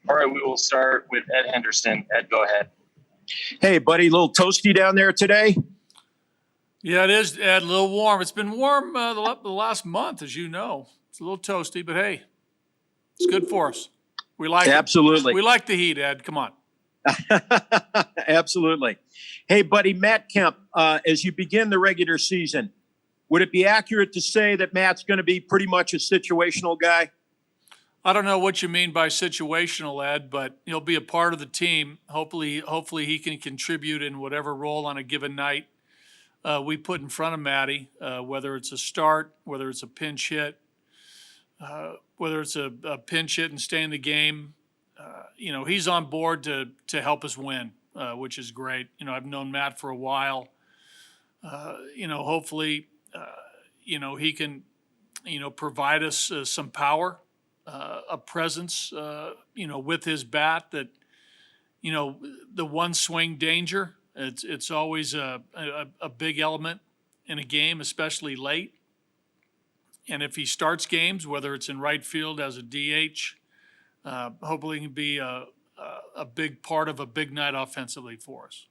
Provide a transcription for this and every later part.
All right, we will start with Ed Henderson. Ed, go ahead. Hey, buddy, a little toasty down there today? Yeah, it is, Ed. A little warm. It's been warm the last month, as you know. It's a little toasty, but hey, it's good for us. We like Absolutely. We like the heat, Ed. Come on. Absolutely. Hey, buddy, Matt Kemp, as you begin the regular season, would it be accurate to say that Matt's going to be pretty much a situational guy? I don't know what you mean by situational, Ed, but he'll be a part of the team. Hopefully he can contribute in whatever role on a given night we put in front of Matty, whether it's a start, whether it's a pinch hit, whether it's a pinch hit and stay in the game. He's on board to help us win, which is great. I've known Matt for a while. Hopefully, he can, provide us some power, a presence, with his bat that, the one swing danger. It's always a big element in a game, especially late. And if he starts games, whether it's in right field as a DH, hopefully he can be a big part of a big night offensively for us.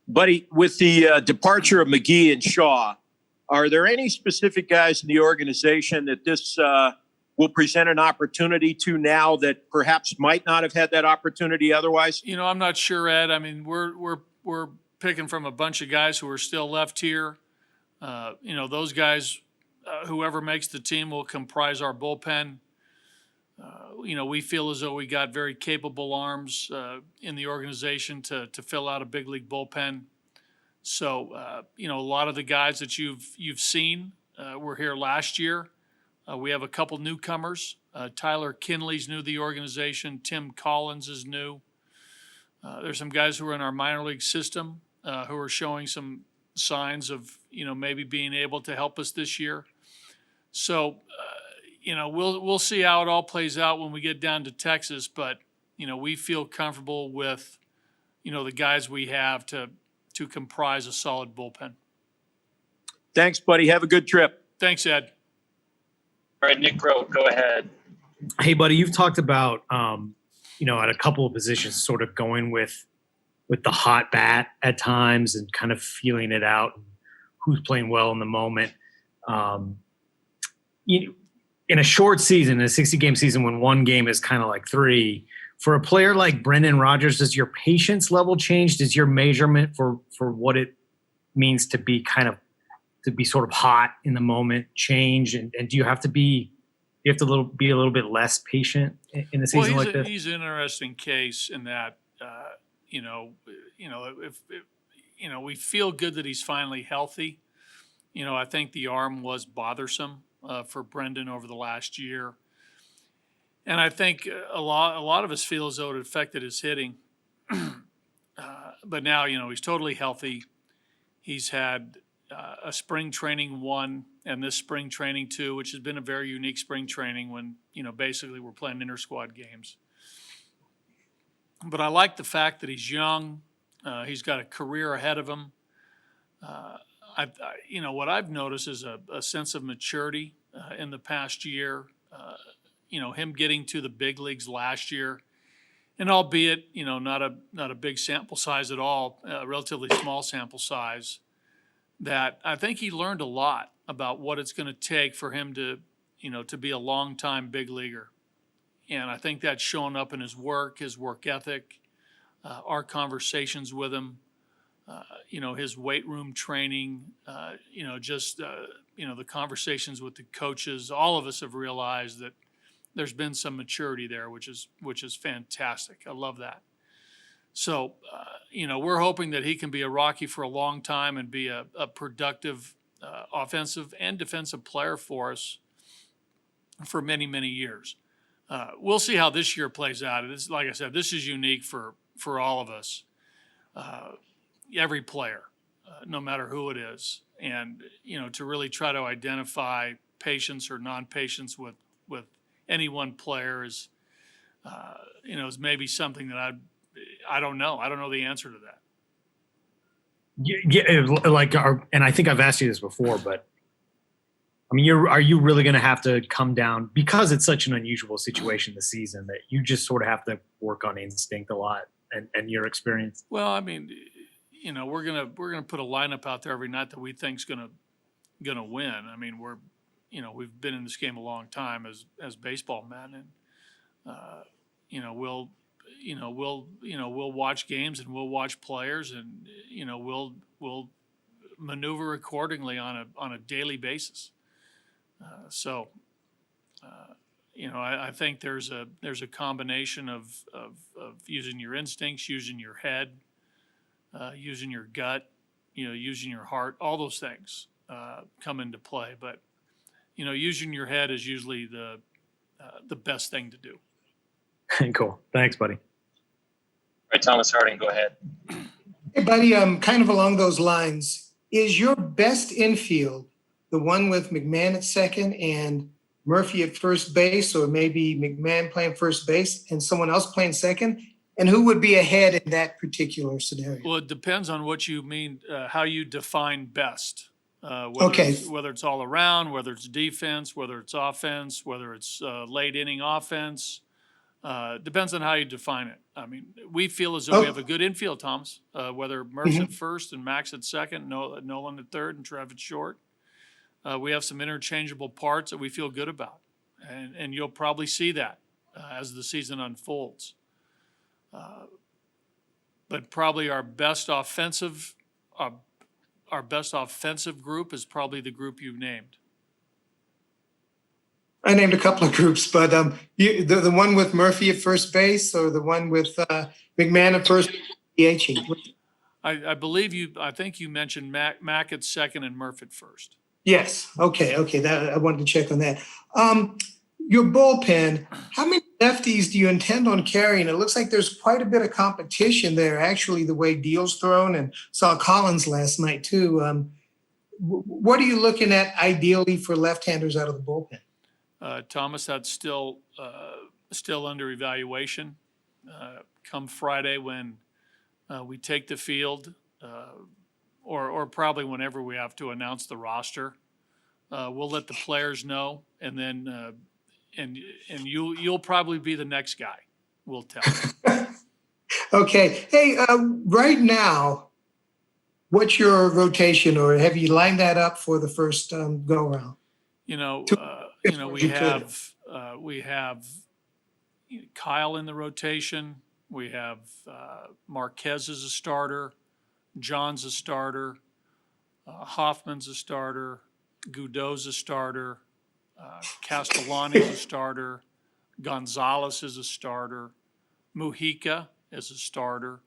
Buddy, with the departure of McGee and Shaw, are there any specific guys in the organization that this will present an opportunity to now that perhaps might not have had that opportunity otherwise? I'm not sure, Ed. I mean, we're picking from a bunch of guys who are still left here. Those guys, whoever makes the team will comprise our bullpen. We feel as though we got very capable arms in the organization to fill out a big league bullpen. So, a lot of the guys that you've seen were here last year. We have a couple newcomers. Tyler Kinley's new to the organization. Tim Collins is new. There's some guys who are in our minor league system who are showing some signs of, maybe being able to help us this year. So, we'll see how it all plays out when we get down to Texas, but, we feel comfortable with, the guys we have to comprise a solid bullpen. Thanks, buddy. Have a good trip. Thanks, Ed. All right, Nick Crow, go ahead. Hey, buddy, you've talked about, at a couple of positions, sort of going with the hot bat at times and kind of feeling it out, who's playing well in the moment. In a short season, a 60-game season, when one game is kind of like three, for a player like Brendan Rodgers, does your patience level change? Does your measurement for what it means to be sort of hot in the moment change? And do you have to be a little bit less patient in a season like this? He's an interesting case in that, we feel good that he's finally healthy. I think the arm was bothersome for Brendan over the last year. And I think a lot of us feel as though it affected his hitting. But now, he's totally healthy. He's had a spring training 1 and this spring training 2, which has been a very unique spring training when, basically we're playing inter-squad games. But I like the fact that he's young. He's got a career ahead of him. What I've noticed is a sense of maturity in the past year. Him getting to the big leagues last year, and albeit not a big sample size at all, a relatively small sample size, that I think he learned a lot about what it's going to take for him to be a long-time big leaguer. And I think that's shown up in his work ethic, our conversations with him, his weight room training, the conversations with the coaches. All of us have realized that there's been some maturity there, which is fantastic. I love that. So, we're hoping that he can be a Rocky for a long time and be a productive offensive and defensive player for us for many, many years. We'll see how this year plays out. Like I said, this is unique for all of us, every player, no matter who it is. And, to really try to identify patience or non-patience with any one player is maybe something that I don't know. I don't know the answer to that. Yeah, and I think I've asked you this before, but I mean, are you really going to have to come down because it's such an unusual situation this season that you just sort of have to work on instinct a lot and your experience? Well, I mean, we're gonna put a lineup out there every night that we think's gonna win. I mean, we've been in this game a long time as baseball men, and we'll watch games and we'll watch players, and we'll maneuver accordingly on a daily basis. I think there's a combination of using your instincts, using your head, using your gut, using your heart. All those things come into play. But using your head is usually the best thing to do. Cool. Thanks, buddy. All right, Thomas Harding, go ahead. Hey, buddy, kind of along those lines, is your best infield the one with McMahon at second and Murphy at first base, or maybe McMahon playing first base and someone else playing second? And who would be ahead in that particular scenario? Well, it depends on what you mean, how you define best. Okay. Whether it's all around, whether it's defense, whether it's offense, whether it's late inning offense. Depends on how you define it. I mean, we feel as though we have a good infield, Thomas. Whether Murph's at first and Max at second, Nolan at third, and Trev at short. We have some interchangeable parts that we feel good about, and you'll probably see that as the season unfolds. But probably our best offensive group is probably the group you've named. I named a couple of groups, but the one with Murphy at first base, or the one with McMahon at first DHing? I think you mentioned Mac at second and Murph at first. Yes. Okay. I wanted to check on that. Your bullpen, how many lefties do you intend on carrying? It looks like there's quite a bit of competition there, actually, the way Deal's thrown, and saw Collins last night too. What are you looking at ideally for left-handers out of the bullpen? Thomas, that's still under evaluation. Come Friday when we take the field, or probably whenever we have to announce the roster, we'll let the players know, and then and you'll probably be the next guy. We'll tell. Okay. Hey, right now, what's your rotation, or have you lined that up for the first go around? We have Kyle in the rotation. We have Marquez as a starter. John's a starter. Hoffman's a starter. Goudreau's a starter. Castellani's a starter. Gonzalez is a starter. Mujica is a starter.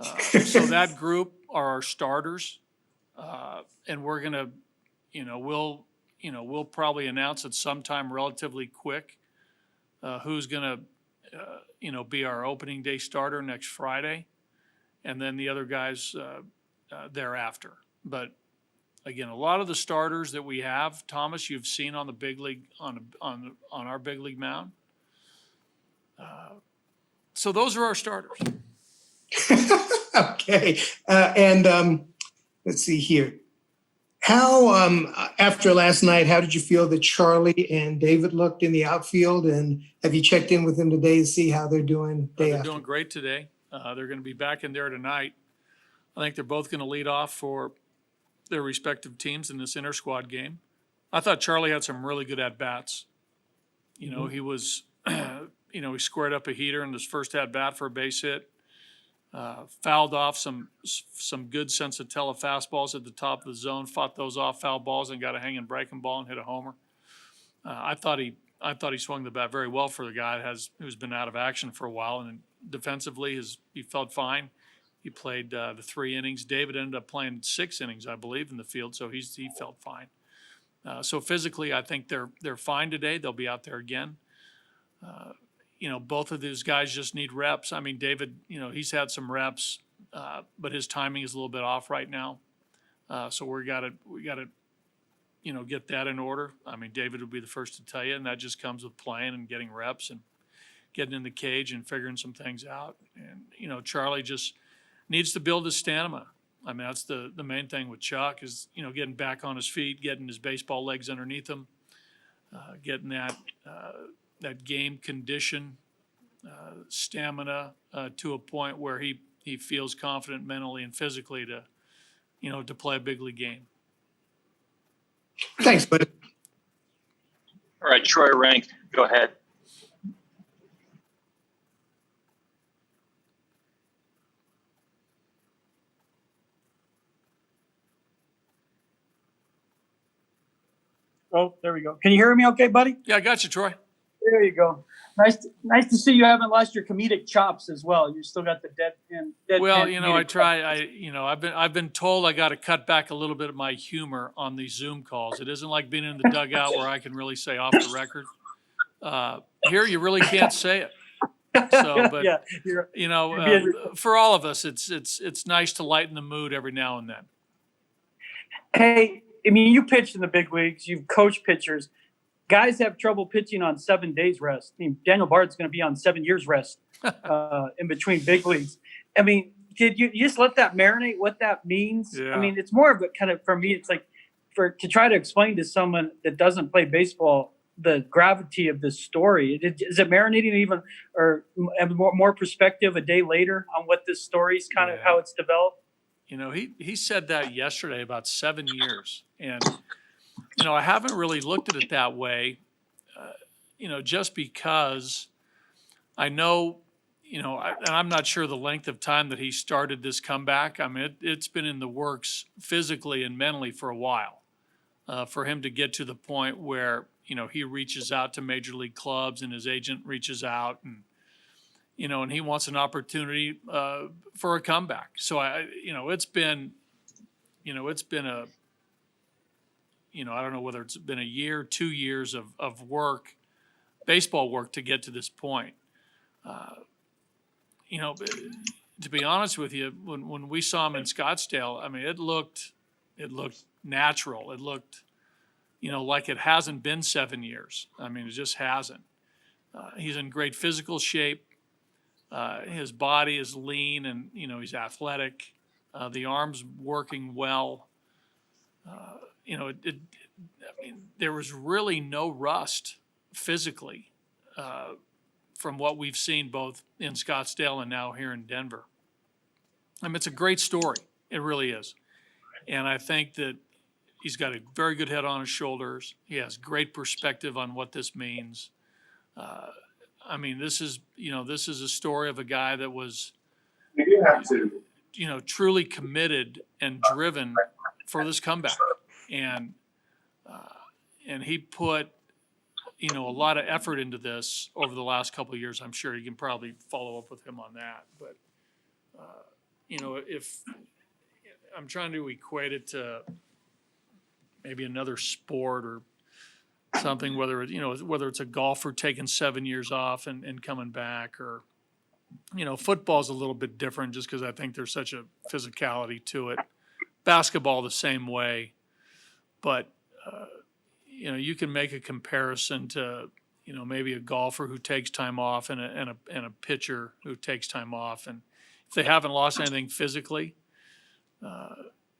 So that group are our starters, and we're gonna, we'll probably announce at some time relatively quick who's gonna, be our opening day starter next Friday, and then the other guys thereafter. But again, a lot of the starters that we have, Thomas, you've seen on the big league on our big league mound. So those are our starters. Okay. And let's see here. How, after last night, how did you feel that Charlie and David looked in the outfield? And have you checked in with them today to see how they're doing day They're after? doing great today. They're going to be back in there tonight. I think they're both going to lead off for their respective teams in this inter-squad game. I thought Charlie had some really good at-bats. He was, he squared up a heater in his first at-bat for a base hit. Fouled off some good Sensatella fastballs at the top of the zone, fought those off foul balls, and got a hanging breaking ball and hit a homer. I thought he swung the bat very well for the guy who's been out of action for a while, and defensively he felt fine. He played the 3 innings. David ended up playing 6 innings, I believe, in the field, so he felt fine. So physically, I think they're fine today. They'll be out there again. Both of these guys just need reps. I mean, David, he's had some reps, but his timing is a little bit off right now. So we got to, get that in order. I mean, David will be the first to tell you, and that just comes with playing and getting reps and getting in the cage and figuring some things out. And, Charlie just needs to build his stamina. I mean, that's the main thing with Chuck is, getting back on his feet, getting his baseball legs underneath him, getting that game condition, stamina to a point where he feels confident mentally and physically to play a big league game. Thanks, buddy. All right, Troy Rank, go ahead. Oh, there we go. Can you hear me okay, buddy? Yeah, I got you, Troy. There you go. Nice to see you haven't lost your comedic chops as well. You still got the deadpan. Well, I comedic try. chops. I've been told I got to cut back a little bit of my humor on these Zoom calls. It isn't like being in the dugout where I can really say off the record. Here, you really can't say it. So, but yeah, for all of us, it's nice to lighten the mood every now and then. hey, I mean, you pitched in the big leagues. You've coached pitchers. Guys have trouble pitching on 7 days rest. I mean, Daniel Bard's going to be on 7 years rest in between big leagues. I mean, did you just let that marinate? What that means? Yeah. I mean, it's more of a kind of, for me, it's like to try to explain to someone that doesn't play baseball the gravity of this story. Is it marinating even, or more perspective a day later on what this story is kind of how it's developed? He said that yesterday about 7 years, and I haven't really looked at it that way. Just because I know, and I'm not sure the length of time that he started this comeback. I mean, it's been in the works physically and mentally for a while, for him to get to the point where he reaches out to major league clubs and his agent reaches out and he wants an opportunity for a comeback. So it's been a, I don't know whether it's been a year, 2 years of work, baseball work to get to this point. To be honest with you, when we saw him in Scottsdale, I mean, it looked natural. It looked, like it hasn't been 7 years. I mean, it just hasn't. He's in great physical shape. His body is lean and, he's athletic. The arm's working well. There was really no rust physically from what we've seen both in Scottsdale and now here in Denver. I mean, it's a great story. It really is. And I think that he's got a very good head on his shoulders. He has great perspective on what this means. I mean, this is a story of a guy that was, truly committed and driven for this comeback. And he put, a lot of effort into this over the last couple of years. I'm sure you can probably follow up with him on that. But, if I'm trying to equate it to maybe another sport or something, whether it's a golfer taking 7 years off and coming back, or, football's a little bit different just because I think there's such a physicality to it. Basketball the same way. But, you can make a comparison to, maybe a golfer who takes time off and a pitcher who takes time off. And if they haven't lost anything physically,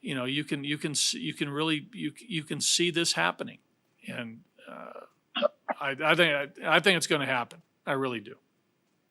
you can see this happening. And I think it's going to happen. I really do.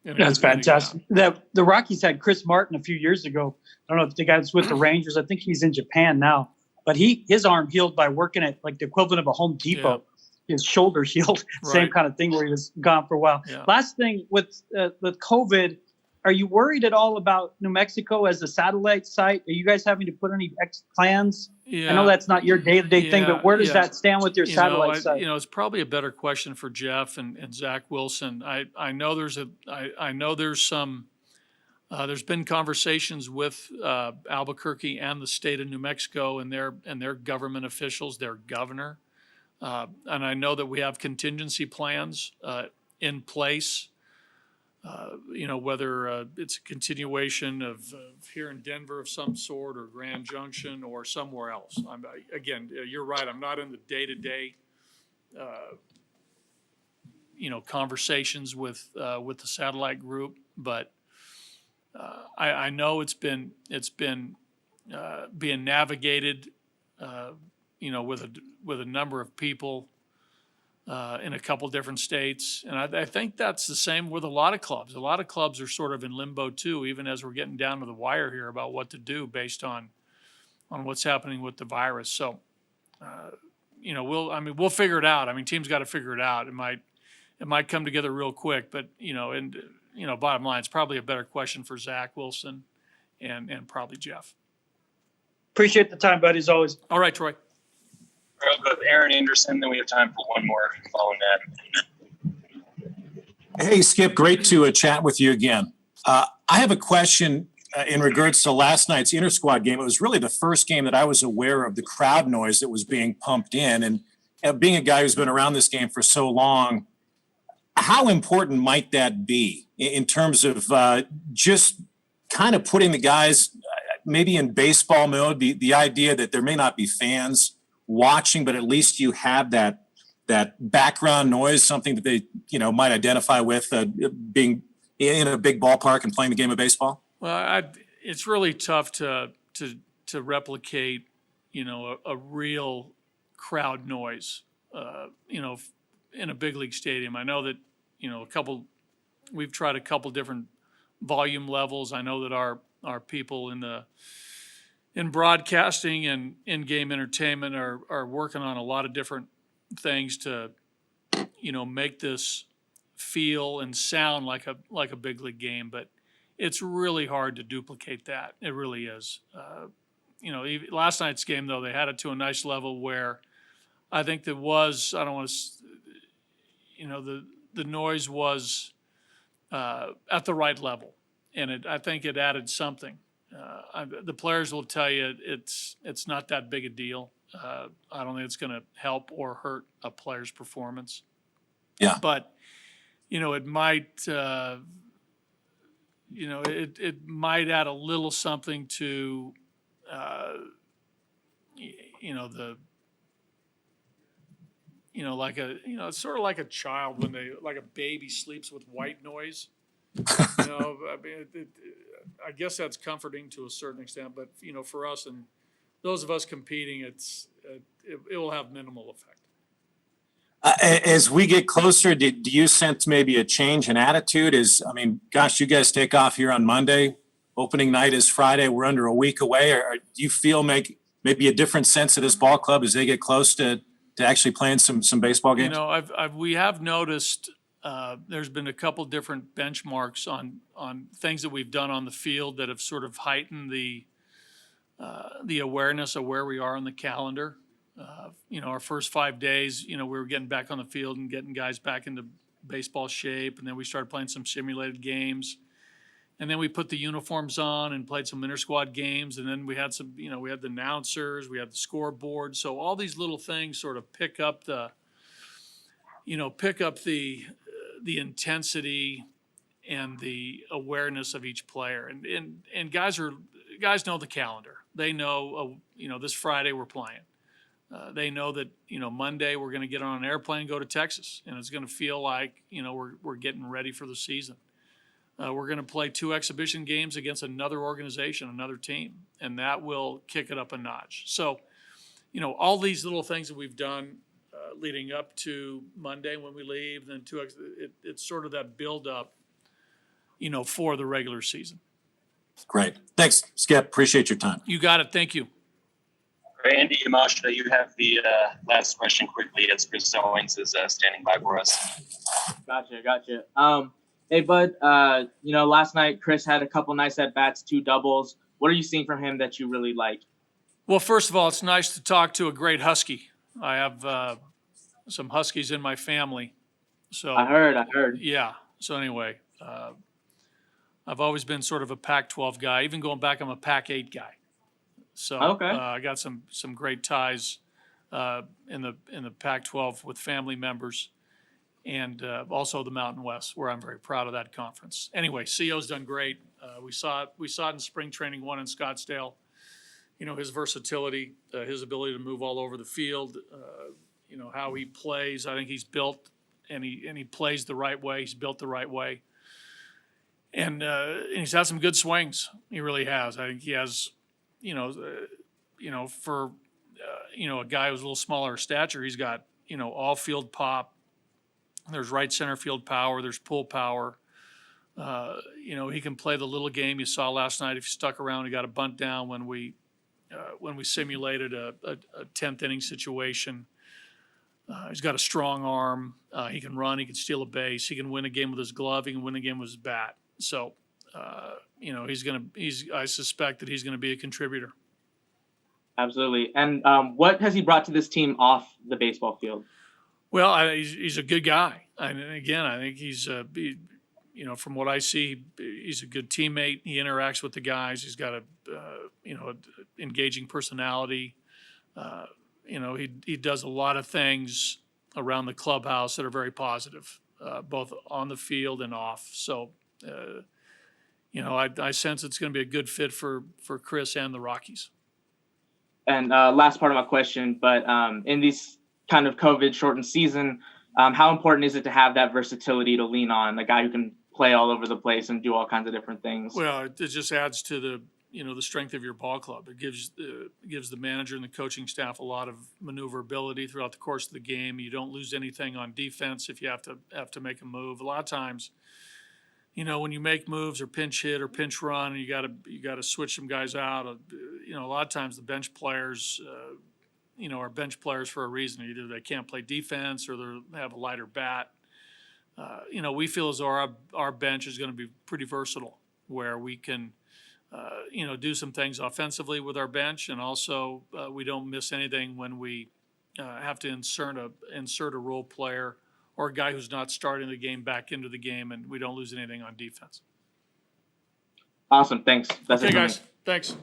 That's fantastic. The Rockies had Chris Martin a few years ago. I don't know if the guy's with the Rangers. I think he's in Japan now. But his arm healed by working at like the equivalent of a Home Depot. Yeah. His shoulder healed, same kind of thing where he was gone for a while. Yeah. Last thing with COVID, are you worried at all about New Mexico as a satellite site? Are you guys having to put any plans? Yeah. I know that's not your day-to-day thing, but where does that stand with your satellite site? It's probably a better question for Jeff and Zach Wilson. I know there's some. There's been conversations with Albuquerque and the state of New Mexico and their government officials, their governor, and I know that we have contingency plans in place. Whether it's a continuation of here in Denver of some sort, or Grand Junction, or somewhere else. Again, you're right. I'm not in the day-to-day, conversations with the satellite group, but I know it's been being navigated, with a number of people in a couple different states. And I think that's the same with a lot of clubs. A lot of clubs are sort of in limbo too, even as we're getting down to the wire here about what to do based on what's happening with the virus. So, we'll figure it out. I mean, teams got to figure it out. It might come together real quick, but bottom line, it's probably a better question for Zach Wilson and probably Jeff. Appreciate the time, buddy, as always. All right, Troy. All right, I'll go with Aaron Anderson, then we have time for one more following that. Hey, Skip, great to chat with you again. I have a question in regards to last night's inter-squad game. It was really the first game that I was aware of the crowd noise that was being pumped in. And being a guy who's been around this game for so long, how important might that be in terms of just kind of putting the guys maybe in baseball mode, the idea that there may not be fans watching, but at least you have that background noise, something that they might identify with being in a big ballpark and playing the game of baseball? Well, it's really tough to replicate, a real crowd noise, in a big league stadium. I know that, we've tried a couple different volume levels. I know that our people in broadcasting and in-game entertainment are working on a lot of different things to, make this feel and sound like a big league game, but it's really hard to duplicate that. It really is. Even last night's game, though, they had it to a nice level where I think there was, I don't want to, the noise was at the right level, and I think it added something. The players will tell you it's not that big a deal. I don't think it's going to help or hurt a player's performance. Yeah. But, it might, it might add a little something to, it's sort of like a child like a baby sleeps with white noise. I guess that's comforting to a certain extent, but for us and those of us competing, it will have minimal effect. As we get closer, do you sense maybe a change in attitude? Gosh, you guys take off here on Monday. Opening night is Friday. We're under a week away. Or do you feel maybe a different sense of this ball club as they get close to actually playing some baseball games? We have noticed there's been a couple different benchmarks on things that we've done on the field that have sort of heightened the awareness of where we are on the calendar. Our first 5 days, we were getting back on the field and getting guys back into baseball shape, and then we started playing some simulated games, and then we put the uniforms on and played some inter-squad games, and then we had we had the announcers, we had the scoreboard, so all these little things sort of pick up the intensity and the awareness of each player, and guys know the calendar. They know, this Friday we're playing. They know that, Monday we're going to get on an airplane and go to Texas, and it's going to feel like, we're getting ready for the season. We're going to play 2 exhibition games against another organization, another team, and that will kick it up a notch. So, all these little things that we've done leading up to Monday when we leave, then it's sort of that build up, for the regular season. Great. Thanks, Skip. Appreciate your time. You got it. Thank you. All right, Andy Yamashita, you have the last question quickly as Chris Owens is standing by for us. Gotcha. Hey, Bud, last night Chris had a couple nice at-bats, 2 doubles. What are you seeing from him that you really like? Well, first of all, it's nice to talk to a great Husky. I have some Huskies in my family. So I heard. Yeah. So anyway, I've always been sort of a Pac-12 guy. Even going back, I'm a Pac-8 guy. So okay. I got some great ties in the Pac-12 with family members, and also the Mountain West, where I'm very proud of that conference. Anyway, CO's done great. We saw it in spring training 1 in Scottsdale. His versatility, his ability to move all over the field, how he plays. I think he's built and he plays the right way. He's built the right way. And he's had some good swings. He really has. I think he has for a guy who's a little smaller stature, he's got all field pop. There's right center field power. There's pull power. He can play the little game you saw last night. If you stuck around, he got a bunt down when we simulated a 10th inning situation. He's got a strong arm. He can run. He can steal a base. He can win a game with his glove. He can win a game with his bat. So, I suspect that he's gonna be a contributor. Absolutely. And what has he brought to this team off the baseball field? Well, he's a good guy. And again, I think from what I see, he's a good teammate. He interacts with the guys. He's got engaging personality. He does a lot of things around the clubhouse that are very positive, both on the field and off. So, I sense it's going to be a good fit for Chris and the Rockies. And last part of my question, but in this kind of COVID shortened season, how important is it to have that versatility to lean on, a guy who can play all over the place and do all kinds of different things? Well, it just adds to the strength of your ball club. It gives the manager and the coaching staff a lot of maneuverability throughout the course of the game. You don't lose anything on defense if you have to make a move. A lot of times, when you make moves or pinch hit or pinch run, you got to switch some guys out. A lot of times the bench players, are bench players for a reason. Either they can't play defense or they have a lighter bat. We feel as though our bench is going to be pretty versatile, where we can, do some things offensively with our bench, and also we don't miss anything when we have to insert a role player or a guy who's not starting the game back into the game, and we don't lose anything on defense. Awesome. Thanks. That's Okay, it for me. guys. Thanks.